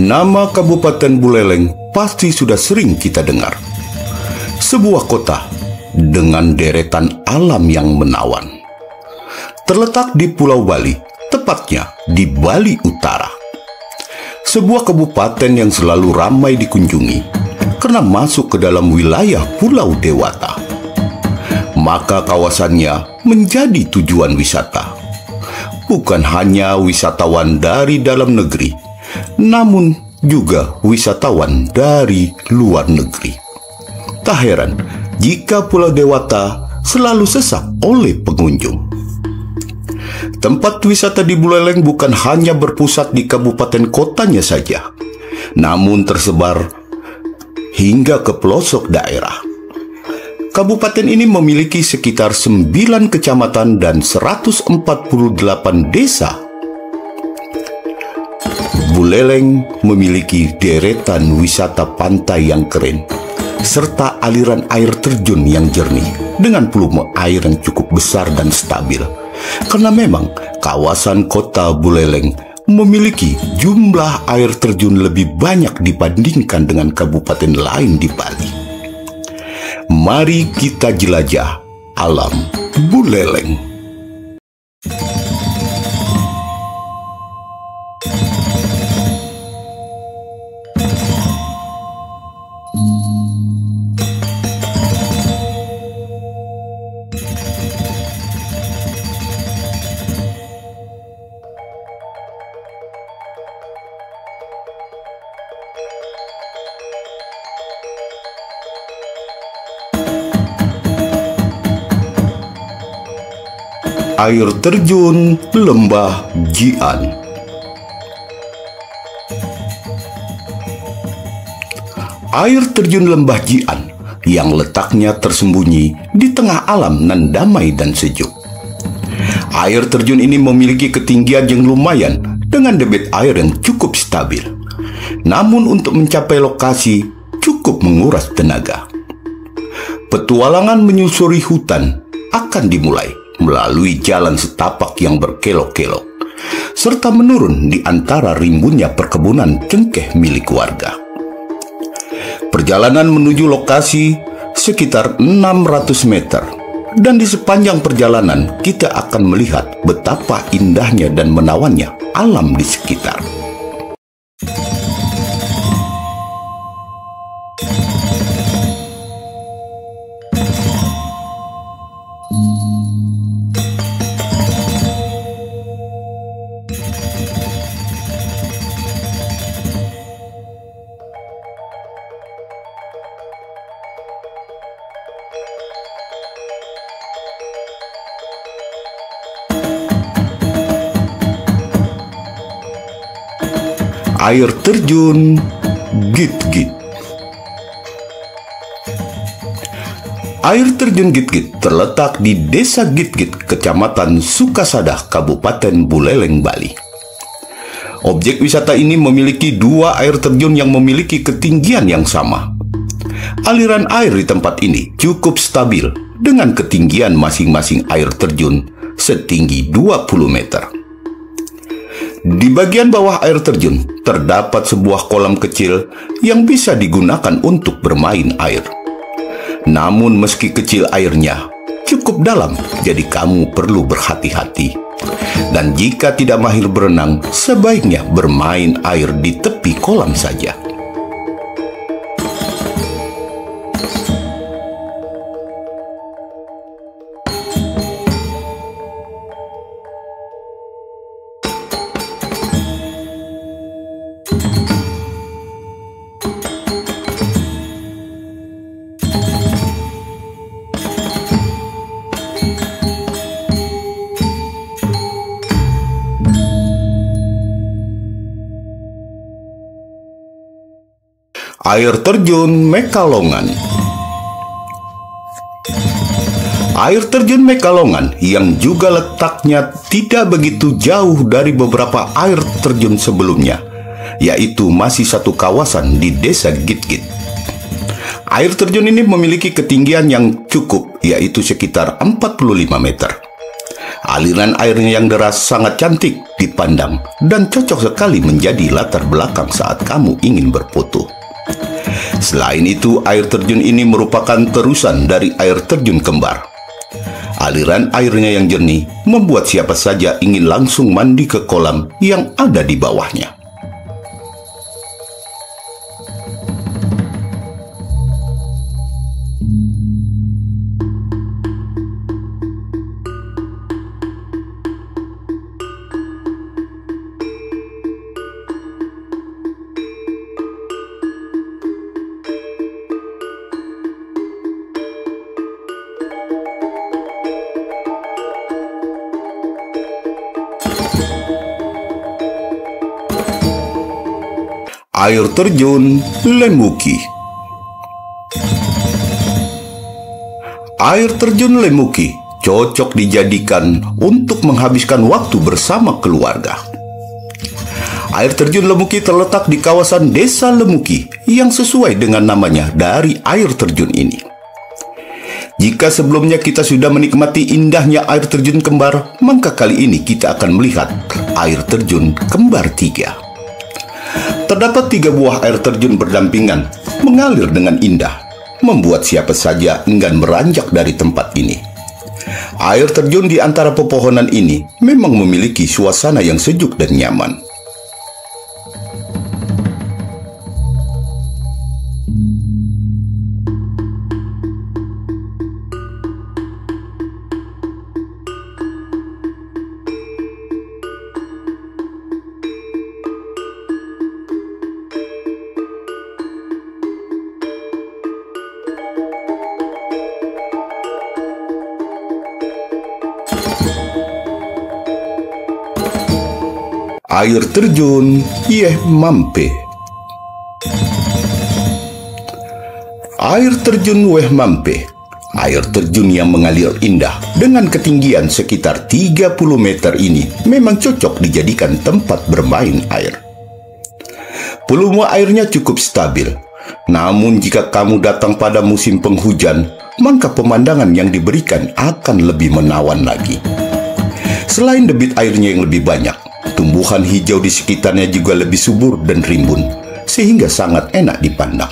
Nama Kabupaten Buleleng pasti sudah sering kita dengar. Sebuah kota dengan deretan alam yang menawan. Terletak di Pulau Bali, tepatnya di Bali Utara. Sebuah kabupaten yang selalu ramai dikunjungi karena masuk ke dalam wilayah Pulau Dewata. Maka kawasannya menjadi tujuan wisata. Bukan hanya wisatawan dari dalam negeri, namun juga wisatawan dari luar negeri. Tak heran jika Pulau Dewata selalu sesak oleh pengunjung. Tempat wisata di Buleleng bukan hanya berpusat di kabupaten kotanya saja, namun tersebar hingga ke pelosok daerah. Kabupaten ini memiliki sekitar 9 kecamatan dan 148 desa. Buleleng memiliki deretan wisata pantai yang keren, serta aliran air terjun yang jernih dengan volume air yang cukup besar dan stabil. Karena memang kawasan kota Buleleng memiliki jumlah air terjun lebih banyak dibandingkan dengan kabupaten lain di Bali. Mari kita jelajah alam Buleleng. Air terjun Lembah Jian. Air terjun Lembah Jian yang letaknya tersembunyi di tengah alam nan damai dan sejuk. Air terjun ini memiliki ketinggian yang lumayan dengan debit air yang cukup stabil. Namun untuk mencapai lokasi cukup menguras tenaga. Petualangan menyusuri hutan akan dimulai melalui jalan setapak yang berkelok-kelok, serta menurun di antara rimbunnya perkebunan cengkeh milik warga. Perjalanan menuju lokasi sekitar 600 meter, dan di sepanjang perjalanan kita akan melihat betapa indahnya dan menawannya alam di sekitar. Air terjun Git-Git. Air terjun Git-Git terletak di Desa Git-Git, Kecamatan Sukasadah, Kabupaten Buleleng, Bali. Objek wisata ini memiliki 2 air terjun yang memiliki ketinggian yang sama. Aliran air di tempat ini cukup stabil dengan ketinggian masing-masing air terjun setinggi 20 meter. Di bagian bawah air terjun terdapat sebuah kolam kecil yang bisa digunakan untuk bermain air. Namun meski kecil airnya cukup dalam, jadi kamu perlu berhati-hati. Dan jika tidak mahir berenang, sebaiknya bermain air di tepi kolam saja. Air terjun Mekalongan. Air terjun Mekalongan yang juga letaknya tidak begitu jauh dari beberapa air terjun sebelumnya, yaitu masih satu kawasan di Desa Git-Git. Air terjun ini memiliki ketinggian yang cukup, yaitu sekitar 45 meter. Aliran airnya yang deras sangat cantik dipandang dan cocok sekali menjadi latar belakang saat kamu ingin berfoto. Selain itu, air terjun ini merupakan terusan dari air terjun kembar. Aliran airnya yang jernih membuat siapa saja ingin langsung mandi ke kolam yang ada di bawahnya. Air terjun Lemuki. Air terjun Lemuki cocok dijadikan untuk menghabiskan waktu bersama keluarga. Air terjun Lemuki terletak di kawasan Desa Lemuki yang sesuai dengan namanya dari air terjun ini. Jika sebelumnya kita sudah menikmati indahnya air terjun kembar, maka kali ini kita akan melihat air terjun kembar 3. Terdapat 3 buah air terjun berdampingan, mengalir dengan indah, membuat siapa saja enggan beranjak dari tempat ini. Air terjun di antara pepohonan ini memang memiliki suasana yang sejuk dan nyaman. Air terjun Wehmampe. Air terjun Wehmampe, air terjun yang mengalir indah dengan ketinggian sekitar 30 meter ini memang cocok dijadikan tempat bermain air. Volume airnya cukup stabil, namun jika kamu datang pada musim penghujan, maka pemandangan yang diberikan akan lebih menawan lagi. Selain debit airnya yang lebih banyak, tumbuhan hijau di sekitarnya juga lebih subur dan rimbun, sehingga sangat enak dipandang.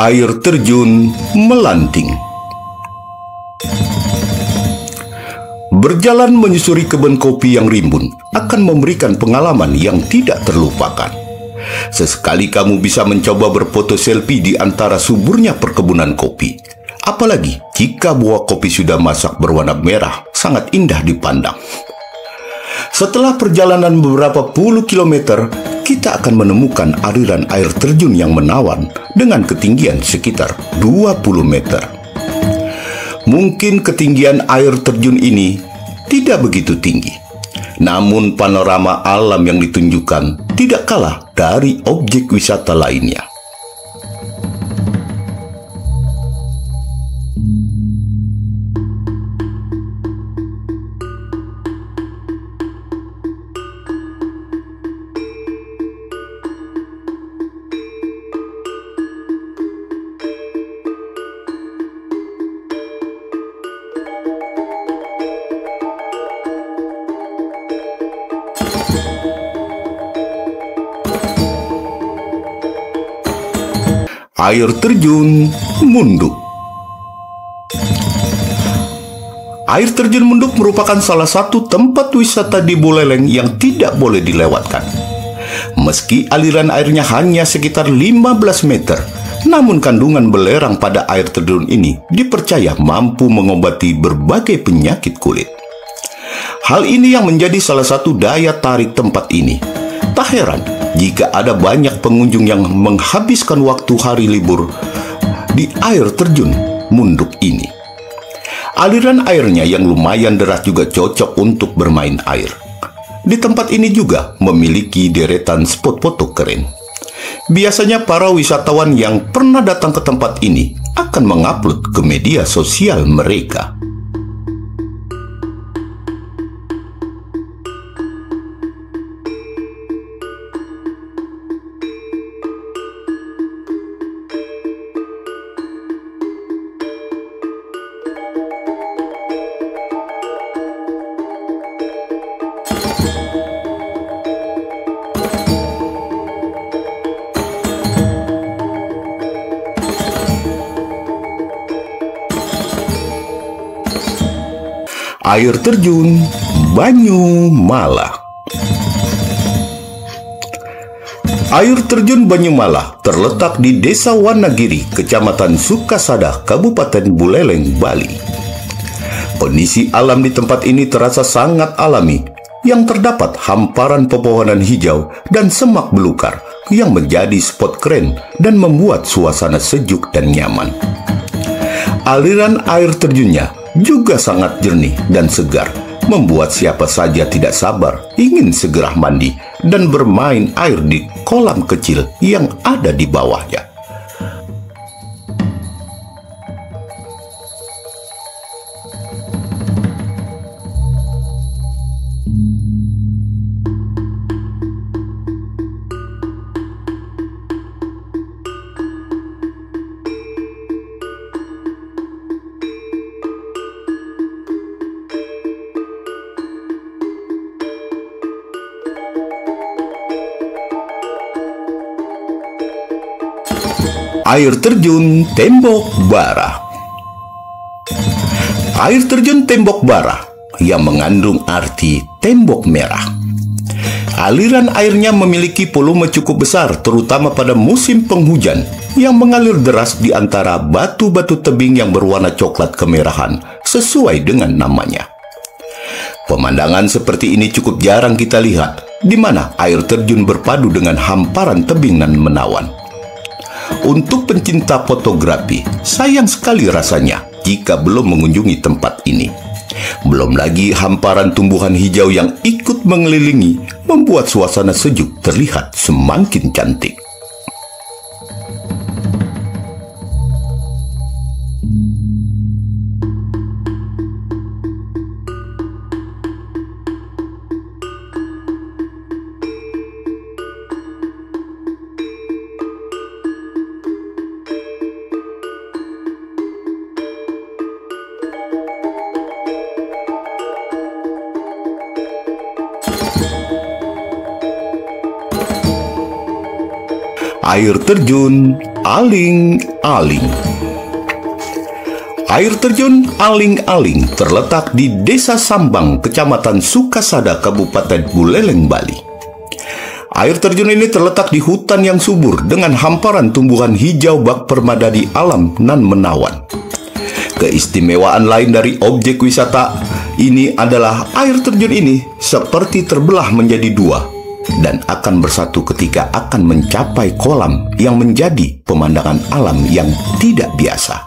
Air terjun Melanting. Berjalan menyusuri kebun kopi yang rimbun akan memberikan pengalaman yang tidak terlupakan. Sesekali kamu bisa mencoba berfoto selfie di antara suburnya perkebunan kopi. Apalagi jika buah kopi sudah masak berwarna merah, sangat indah dipandang. Setelah perjalanan beberapa puluh kilometer, kita akan menemukan aliran air terjun yang menawan dengan ketinggian sekitar 20 meter. Mungkin ketinggian air terjun ini tidak begitu tinggi, namun panorama alam yang ditunjukkan tidak kalah dari objek wisata lainnya. Air terjun Munduk. Air terjun Munduk merupakan salah satu tempat wisata di Buleleng yang tidak boleh dilewatkan. Meski aliran airnya hanya sekitar 15 meter, namun kandungan belerang pada air terjun ini dipercaya mampu mengobati berbagai penyakit kulit. Hal ini yang menjadi salah satu daya tarik tempat ini. Tak heran jika ada banyak pengunjung yang menghabiskan waktu hari libur di air terjun Munduk ini. Aliran airnya yang lumayan deras juga cocok untuk bermain air. Di tempat ini juga memiliki deretan spot foto keren. Biasanya para wisatawan yang pernah datang ke tempat ini akan mengupload ke media sosial mereka. Air terjun Banyumala. Air terjun Banyumala terletak di Desa Wanagiri, Kecamatan Sukasada, Kabupaten Buleleng, Bali. Kondisi alam di tempat ini terasa sangat alami, yang terdapat hamparan pepohonan hijau dan semak belukar yang menjadi spot keren dan membuat suasana sejuk dan nyaman. Aliran air terjunnya juga sangat jernih dan segar, membuat siapa saja tidak sabar ingin segera mandi dan bermain air di kolam kecil yang ada di bawahnya. Air terjun Tembok Bara. Air terjun Tembok Bara yang mengandung arti tembok merah. Aliran airnya memiliki volume cukup besar, terutama pada musim penghujan, yang mengalir deras di antara batu-batu tebing yang berwarna coklat kemerahan, sesuai dengan namanya. Pemandangan seperti ini cukup jarang kita lihat, di mana air terjun berpadu dengan hamparan tebing nan menawan. Untuk pencinta fotografi, sayang sekali rasanya jika belum mengunjungi tempat ini. Belum lagi hamparan tumbuhan hijau yang ikut mengelilingi, membuat suasana sejuk terlihat semakin cantik. Air terjun Aling-Aling. Air terjun Aling-Aling terletak di Desa Sambang, Kecamatan Sukasada, Kabupaten Buleleng, Bali. Air terjun ini terletak di hutan yang subur dengan hamparan tumbuhan hijau bak permadani alam nan menawan. Keistimewaan lain dari objek wisata ini adalah air terjun ini seperti terbelah menjadi dua dan akan bersatu ketika akan mencapai kolam yang menjadi pemandangan alam yang tidak biasa.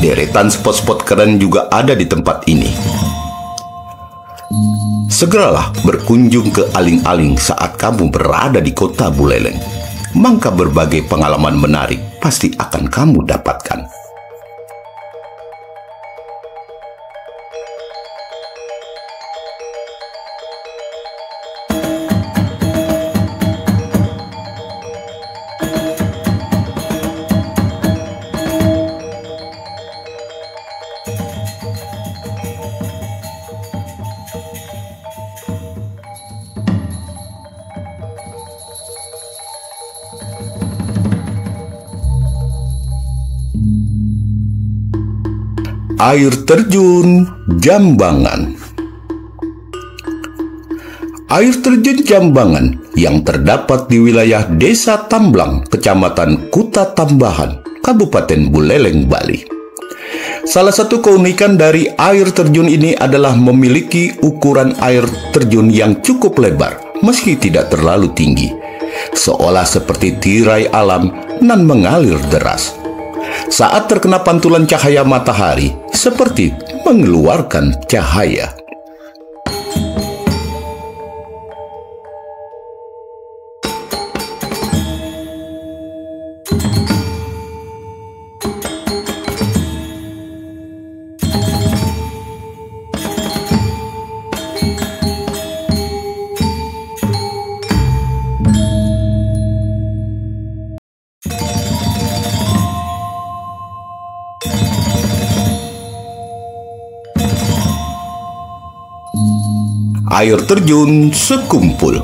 Deretan spot-spot keren juga ada di tempat ini. Segeralah berkunjung ke Aling-Aling saat kamu berada di kota Buleleng. Maka berbagai pengalaman menarik pasti akan kamu dapatkan. Air terjun Jambangan. Air terjun Jambangan yang terdapat di wilayah Desa Tamblang, Kecamatan Kuta Tambahan, Kabupaten Buleleng, Bali. Salah satu keunikan dari air terjun ini adalah memiliki ukuran air terjun yang cukup lebar, meski tidak terlalu tinggi, seolah seperti tirai alam nan mengalir deras. Saat terkena pantulan cahaya matahari, seperti mengeluarkan cahaya. Air terjun sekumpul.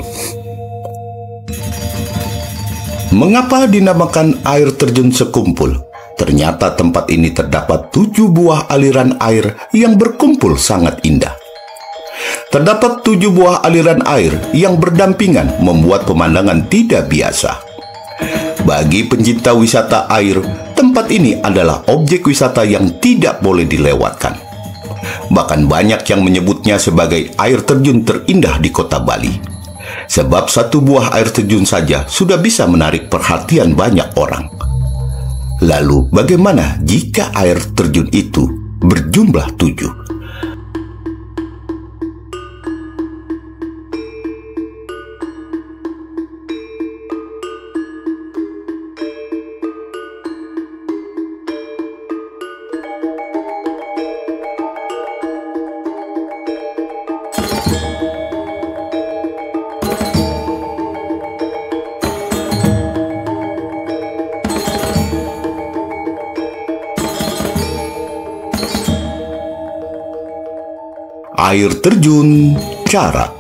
Mengapa dinamakan air terjun sekumpul? Ternyata tempat ini terdapat 7 buah aliran air yang berkumpul sangat indah. Terdapat 7 buah aliran air yang berdampingan membuat pemandangan tidak biasa. Bagi pencinta wisata air, tempat ini adalah objek wisata yang tidak boleh dilewatkan. Bahkan banyak yang menyebutnya sebagai air terjun terindah di kota Bali. Sebab satu buah air terjun saja sudah bisa menarik perhatian banyak orang. Lalu bagaimana jika air terjun itu berjumlah 7? Air terjun Carat.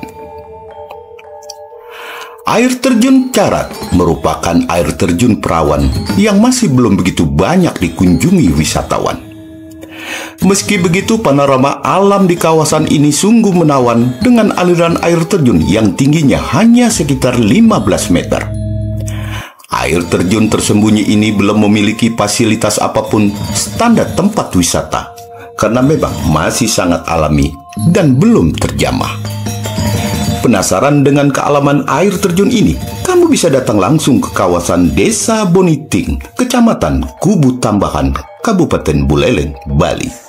Air terjun Carat merupakan air terjun perawan yang masih belum begitu banyak dikunjungi wisatawan. Meski begitu, panorama alam di kawasan ini sungguh menawan dengan aliran air terjun yang tingginya hanya sekitar 15 meter. Air terjun tersembunyi ini belum memiliki fasilitas apapun standar tempat wisata, karena memang masih sangat alami dan belum terjamah. Penasaran dengan kealaman air terjun ini? Kamu bisa datang langsung ke kawasan Desa Boniting, Kecamatan Kubu Tambahan, Kabupaten Buleleng, Bali.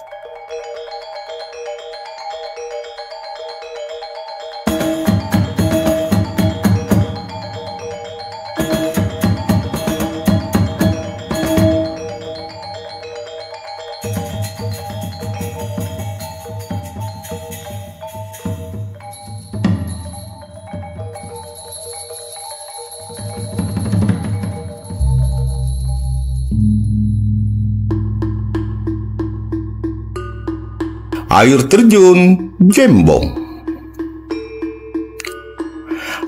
Air terjun Jembong.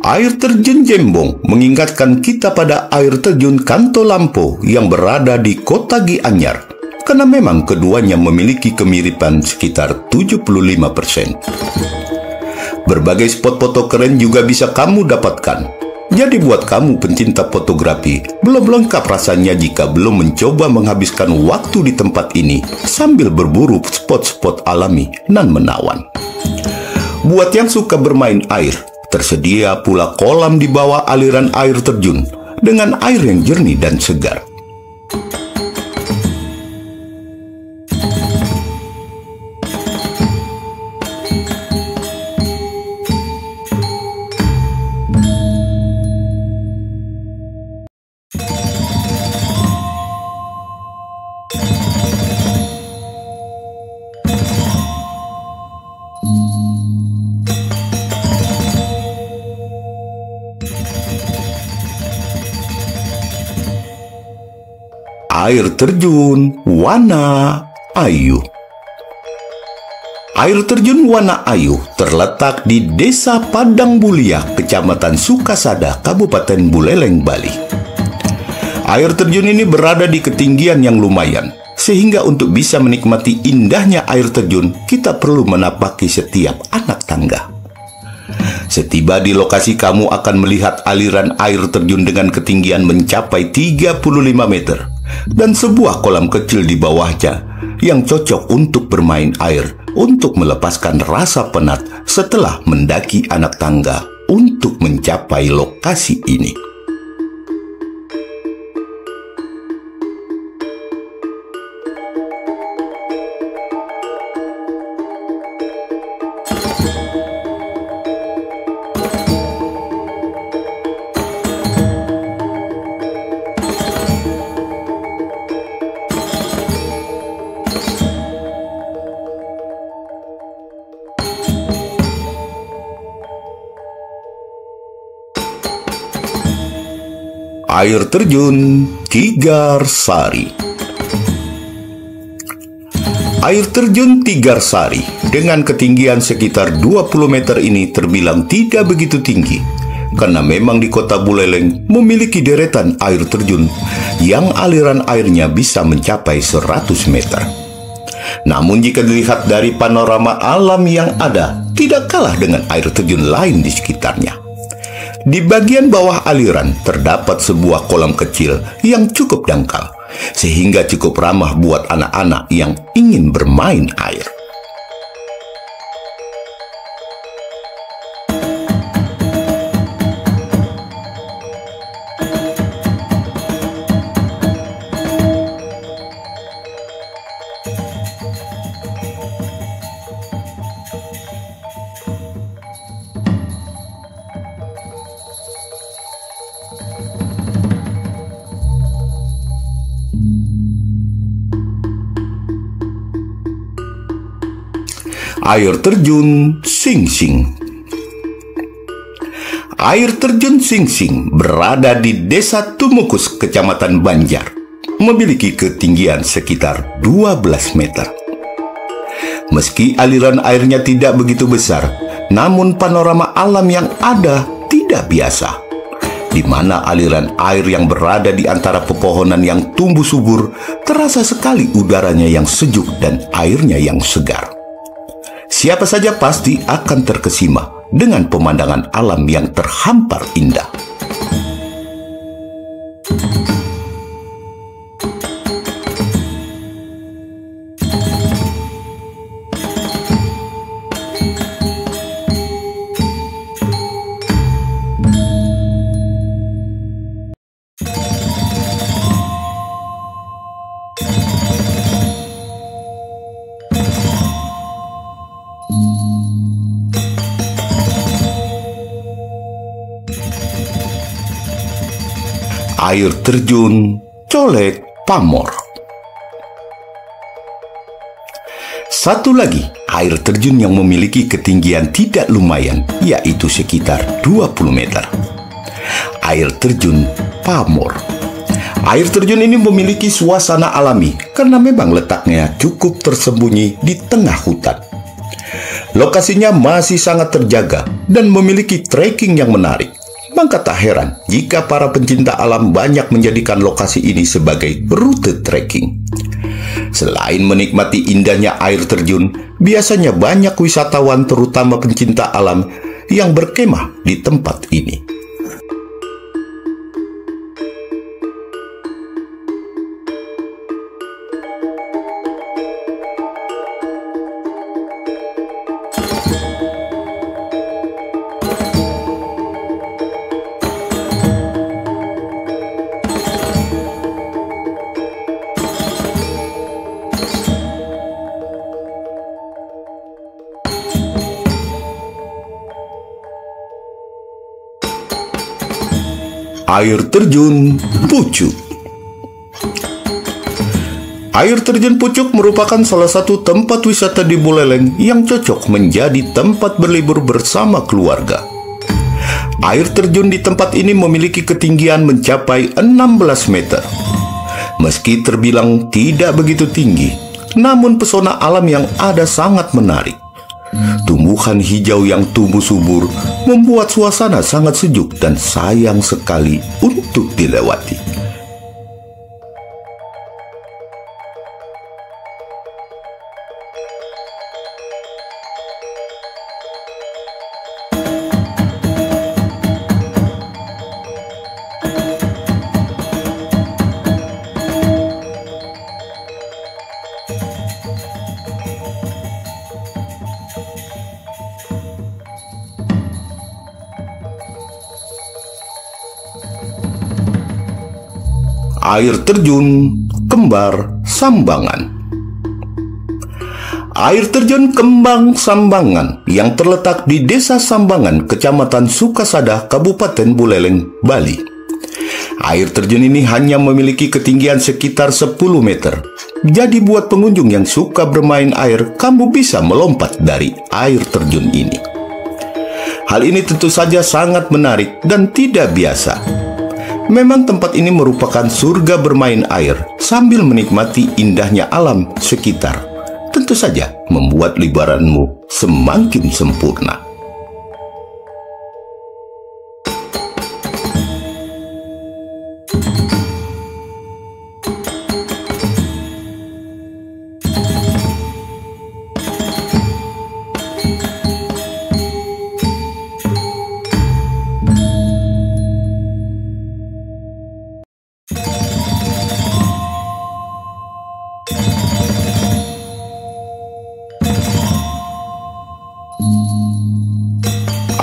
Air terjun Jembong mengingatkan kita pada air terjun Kantolampo yang berada di kota Gianyar, karena memang keduanya memiliki kemiripan sekitar 75%. Berbagai spot foto keren juga bisa kamu dapatkan. Jadi buat kamu pencinta fotografi, belum lengkap rasanya jika belum mencoba menghabiskan waktu di tempat ini sambil berburu spot-spot alami nan menawan. Buat yang suka bermain air, tersedia pula kolam di bawah aliran air terjun dengan air yang jernih dan segar. Air terjun Wana Ayu. Air terjun Wana Ayu terletak di Desa Padang Bulia, Kecamatan Sukasada, Kabupaten Buleleng, Bali. Air terjun ini berada di ketinggian yang lumayan, sehingga untuk bisa menikmati indahnya air terjun, kita perlu menapaki setiap anak tangga. Setiba di lokasi, kamu akan melihat aliran air terjun dengan ketinggian mencapai 35 meter dan sebuah kolam kecil di bawahnya yang cocok untuk bermain air untuk melepaskan rasa penat setelah mendaki anak tangga untuk mencapai lokasi ini. Air terjun Tigarsari. Air terjun Tigarsari dengan ketinggian sekitar 20 meter ini terbilang tidak begitu tinggi, karena memang di kota Buleleng memiliki deretan air terjun yang aliran airnya bisa mencapai 100 meter. Namun jika dilihat dari panorama alam yang ada, tidak kalah dengan air terjun lain di sekitarnya. Di bagian bawah aliran terdapat sebuah kolam kecil yang cukup dangkal, sehingga cukup ramah buat anak-anak yang ingin bermain air. Air terjun Singsing. Air terjun Singsing berada di Desa Tumukus, Kecamatan Banjar, memiliki ketinggian sekitar 12 meter. Meski aliran airnya tidak begitu besar, namun panorama alam yang ada tidak biasa, di mana aliran air yang berada di antara pepohonan yang tumbuh subur, terasa sekali udaranya yang sejuk dan airnya yang segar. Siapa saja pasti akan terkesima dengan pemandangan alam yang terhampar indah. Air terjun Colek Pamor. Satu lagi air terjun yang memiliki ketinggian tidak lumayan, yaitu sekitar 20 meter. Air terjun Pamor. Air terjun ini memiliki suasana alami karena memang letaknya cukup tersembunyi di tengah hutan. Lokasinya masih sangat terjaga dan memiliki trekking yang menarik. Maka tak heran jika para pencinta alam banyak menjadikan lokasi ini sebagai rute trekking. Selain menikmati indahnya air terjun, biasanya banyak wisatawan terutama pencinta alam yang berkemah di tempat ini. Air terjun Pucuk. Air terjun Pucuk merupakan salah satu tempat wisata di Buleleng yang cocok menjadi tempat berlibur bersama keluarga. Air terjun di tempat ini memiliki ketinggian mencapai 16 meter. Meski terbilang tidak begitu tinggi, namun pesona alam yang ada sangat menarik. Tumbuhan hijau yang tumbuh subur membuat suasana sangat sejuk dan sayang sekali untuk dilewati. Air terjun Kembar Sambangan. Air terjun Kembang Sambangan yang terletak di Desa Sambangan, Kecamatan Sukasada, Kabupaten Buleleng, Bali. Air terjun ini hanya memiliki ketinggian sekitar 10 meter. Jadi buat pengunjung yang suka bermain air, kamu bisa melompat dari air terjun ini. Hal ini tentu saja sangat menarik dan tidak biasa. Memang tempat ini merupakan surga bermain air sambil menikmati indahnya alam sekitar. Tentu saja membuat liburanmu semakin sempurna.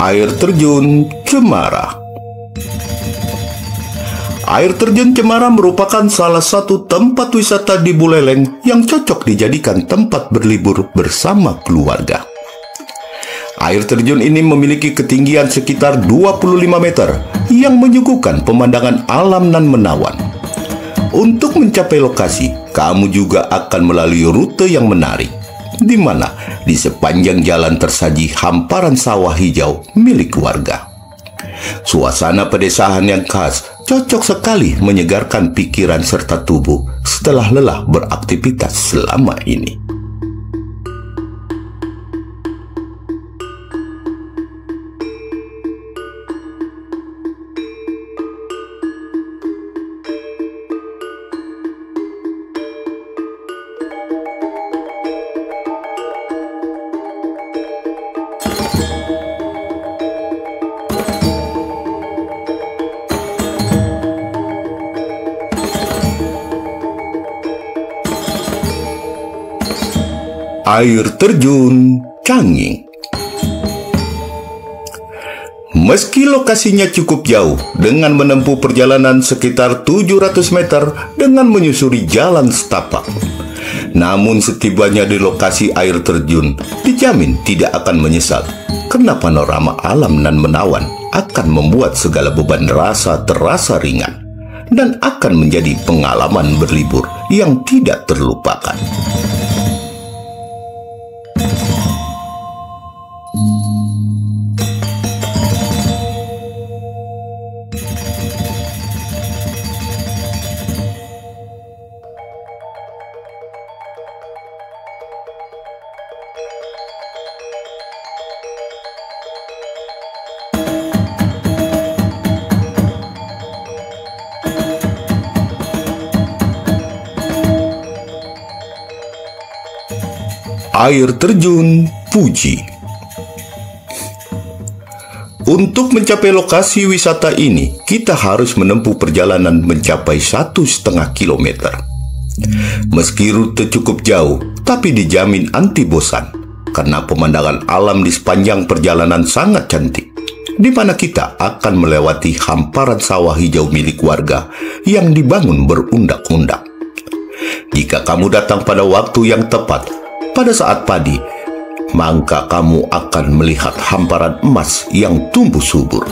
Air terjun Cemara. Air terjun Cemara merupakan salah satu tempat wisata di Buleleng yang cocok dijadikan tempat berlibur bersama keluarga. Air terjun ini memiliki ketinggian sekitar 25 meter yang menyuguhkan pemandangan alam nan menawan. Untuk mencapai lokasi, kamu juga akan melalui rute yang menarik, di mana di sepanjang jalan tersaji hamparan sawah hijau milik warga. Suasana pedesaan yang khas cocok sekali menyegarkan pikiran serta tubuh setelah lelah beraktivitas selama ini. Air terjun Canging. Meski lokasinya cukup jauh dengan menempuh perjalanan sekitar 700 meter dengan menyusuri jalan setapak, namun setibanya di lokasi air terjun dijamin tidak akan menyesal karena panorama alam nan menawan akan membuat segala beban rasa terasa ringan dan akan menjadi pengalaman berlibur yang tidak terlupakan. Air terjun Puji. Untuk mencapai lokasi wisata ini, kita harus menempuh perjalanan mencapai 1,5 kilometer. Meski rute cukup jauh, tapi dijamin anti bosan, karena pemandangan alam di sepanjang perjalanan sangat cantik, di mana kita akan melewati hamparan sawah hijau milik warga yang dibangun berundak-undak. Jika kamu datang pada waktu yang tepat, pada saat padi, maka kamu akan melihat hamparan emas yang tumbuh subur.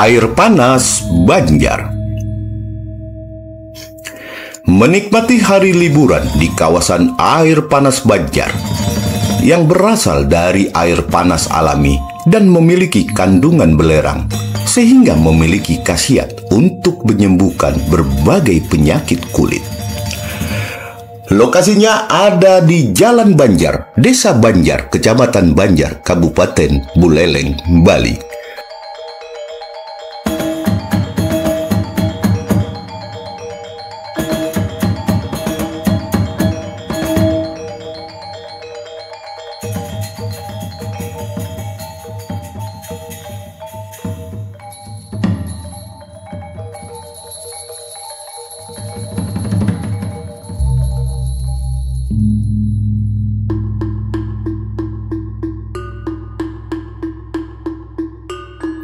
Air panas Banjar. Menikmati hari liburan di kawasan air panas Banjar yang berasal dari air panas alami dan memiliki kandungan belerang sehingga memiliki khasiat untuk menyembuhkan berbagai penyakit kulit. Lokasinya ada di Jalan Banjar, Desa Banjar, Kecamatan Banjar, Kabupaten Buleleng, Bali.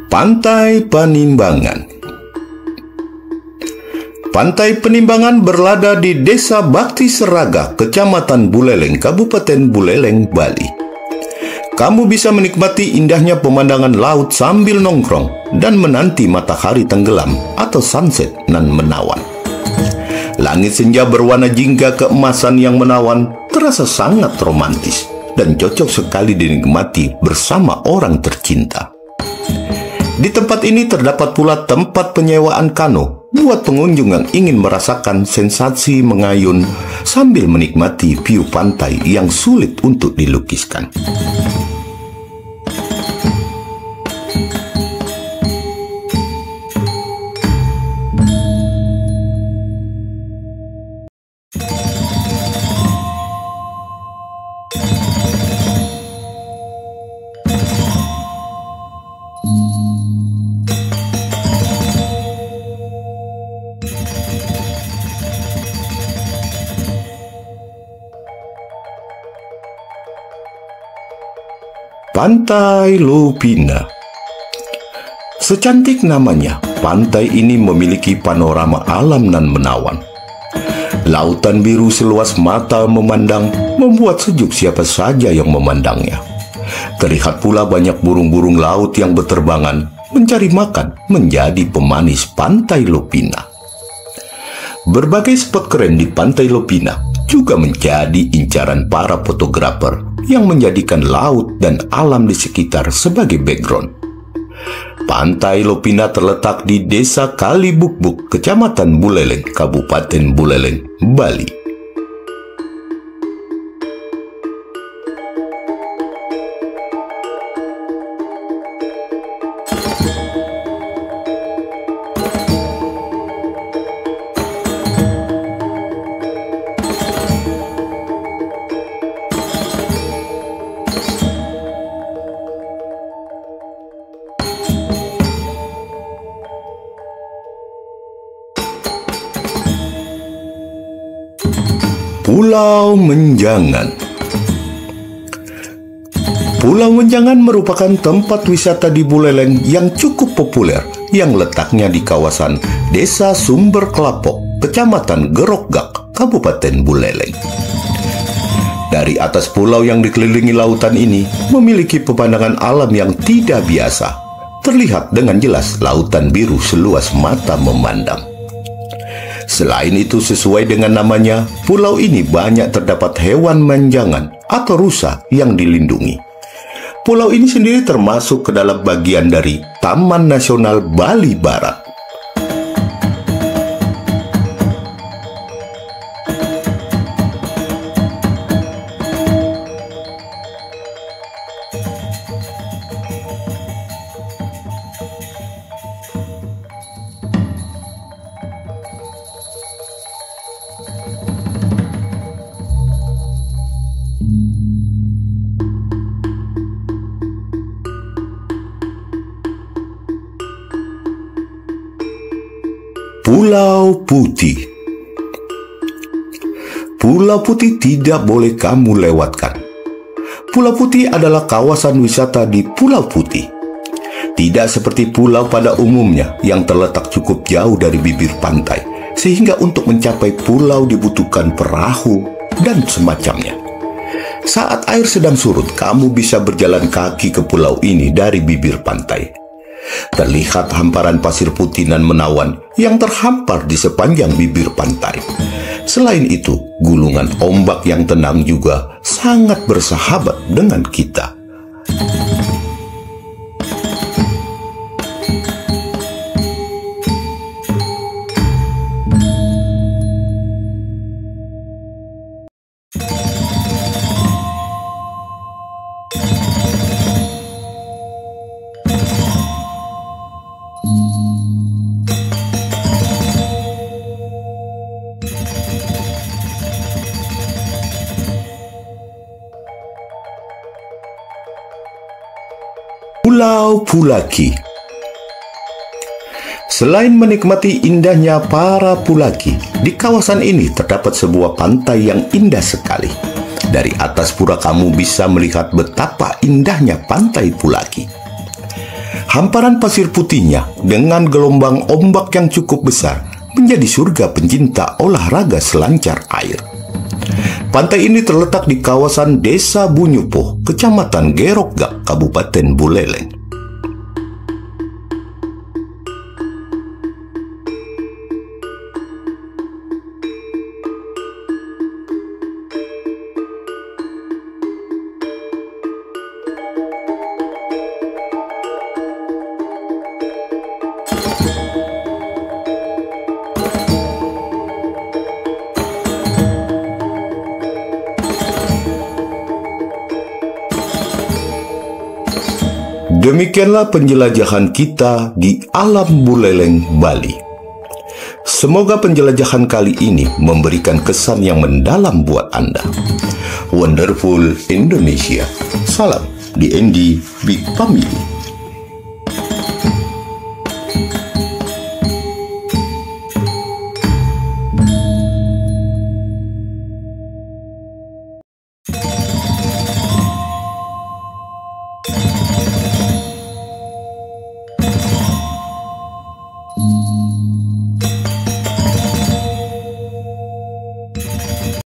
Pantai Panimbangan. Pantai Penimbangan berada di Desa Bakti Seraga, Kecamatan Buleleng, Kabupaten Buleleng, Bali. Kamu bisa menikmati indahnya pemandangan laut sambil nongkrong dan menanti matahari tenggelam atau sunset nan menawan. Langit senja berwarna jingga keemasan yang menawan terasa sangat romantis dan cocok sekali dinikmati bersama orang tercinta. Di tempat ini terdapat pula tempat penyewaan kano buat pengunjung yang ingin merasakan sensasi mengayun sambil menikmati view pantai yang sulit untuk dilukiskan. Pantai Lupina. Secantik namanya, pantai ini memiliki panorama alam nan menawan. Lautan biru seluas mata memandang membuat sejuk siapa saja yang memandangnya. Terlihat pula banyak burung-burung laut yang berterbangan mencari makan menjadi pemanis Pantai Lupina. Berbagai spot keren di Pantai Lupina juga menjadi incaran para fotografer yang menjadikan laut dan alam di sekitar sebagai background. Pantai Lupina terletak di Desa Kalibukbuk, Kecamatan Buleleng, Kabupaten Buleleng, Bali. Pulau Menjangan. Pulau Menjangan merupakan tempat wisata di Buleleng yang cukup populer yang letaknya di kawasan Desa Sumber Kelapok, Kecamatan Gerokgak, Kabupaten Buleleng. Dari atas pulau yang dikelilingi lautan ini memiliki pemandangan alam yang tidak biasa. Terlihat dengan jelas lautan biru seluas mata memandang. Selain itu, sesuai dengan namanya, pulau ini banyak terdapat hewan menjangan atau rusa yang dilindungi. Pulau ini sendiri termasuk ke dalam bagian dari Taman Nasional Bali Barat. Pulau Putih. Pulau Putih tidak boleh kamu lewatkan. Pulau Putih adalah kawasan wisata di Pulau Putih. Tidak seperti pulau pada umumnya yang terletak cukup jauh dari bibir pantai, sehingga untuk mencapai pulau dibutuhkan perahu dan semacamnya. Saat air sedang surut, kamu bisa berjalan kaki ke pulau ini dari bibir pantai. Terlihat hamparan pasir putih nan menawan yang terhampar di sepanjang bibir pantai. Selain itu, gulungan ombak yang tenang juga sangat bersahabat dengan kita. Pulau Pulaki. Selain menikmati indahnya para Pulaki, di kawasan ini terdapat sebuah pantai yang indah sekali. Dari atas pura kamu bisa melihat betapa indahnya pantai Pulaki. Hamparan pasir putihnya dengan gelombang ombak yang cukup besar menjadi surga pencinta olahraga selancar air. Pantai ini terletak di kawasan Desa Bunyupoh, Kecamatan Gerokgak, Kabupaten Buleleng. Demikianlah penjelajahan kita di alam Buleleng, Bali. Semoga penjelajahan kali ini memberikan kesan yang mendalam buat Anda. Wonderful Indonesia. Salam DND Big Family.